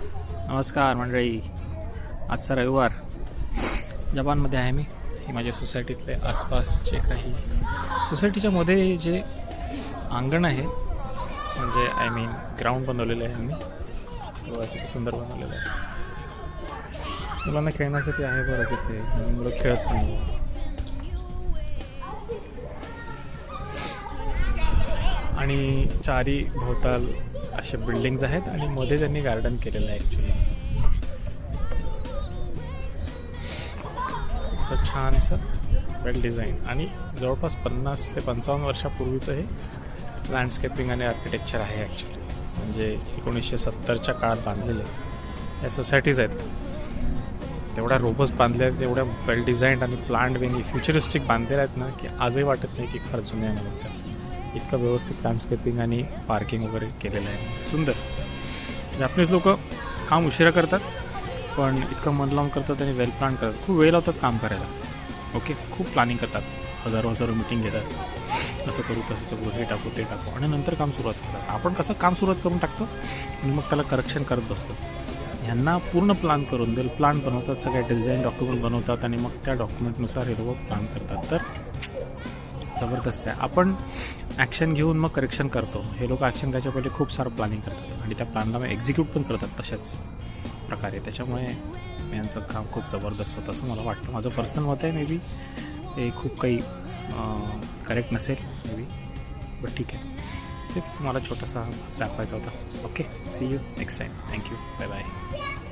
नमस्कार मंडळी. आजचा रविवार जपानमध्ये आहे मी. ही माझ्या सोसायटीतले आसपासचे काही सोसायटीच्या मध्ये जे अंगण आहे, म्हणजे आय मीन ग्राउंड बनवलेलं आहे मी. किती सुंदर बनवलेलं आहे. मुलांना खेळण्यासाठी आहे बरंच इथे. मुलं खेळत पण नाही. आणि चारी भोवताल असे बिल्डिंग्स आहेत आणि मध्ये त्यांनी गार्डन केलेलं आहे ॲक्च्युली. असं छानसं वेल डिझाईन आणि जवळपास 50 ते 55 वर्षापूर्वीचं हे लँडस्केपिंग आणि आर्किटेक्चर आहे ॲक्च्युली. म्हणजे 1970च्या काळात बांधलेले या सोसायटीज आहेत. तेवढ्या रोबस्ट बांधल्या आहेत, एवढ्या वेल डिझाईन्ड आणि प्लांट वेनी फ्युचरिस्टिक बांधलेल्या आहेत ना, की आजही वाटत नाही की फार जुने आहे म्हणून. इतकं व्यवस्थित लँडस्केपिंग आणि पार्किंग वगैरे केलेलं आहे. सुंदर. जापनीज लोक काम उशिरा करतात, पण इतकं मन लावून करतात आणि वेल प्लॅन करतात. खूप वेळ लावतात काम करायला. ओके, खूप प्लॅनिंग करतात. हजारो मीटिंग घेतात. असं करू, तसं करू, हे टाकू, ते टाकू, आणि नंतर काम सुरुवात करतात. आपण कसं काम सुरुवात करून टाकतो आणि मग त्याला करेक्शन करत बसतो. ह्यांना पूर्ण प्लॅन करून वेल प्लॅन बनवतात, सगळे डिझाईन डॉक्युमेंट बनवतात आणि मग त्या डॉक्युमेंटनुसार हे लोक प्लॅन करतात. तर जबरदस्त आहे. आपण ॲक्शन घेऊन मग करेक्शन करतो. हे लोक ॲक्शन घ्यायच्या पहिले खूप सारं प्लॅनिंग करतात आणि त्या प्लॅनला मग एक्झिक्यूट पण करतात तशाच प्रकारे. त्याच्यामुळे यांचं काम खूप जबरदस्त होतं असं मला वाटतं. माझं पर्सनल मत आहे. मे बी हे खूप काही करेक्ट नसेल मे बी, बट ठीक आहे. तेच मला छोटासा दाखवायचा होता. Okay, see you next time. Thank you. Bye bye.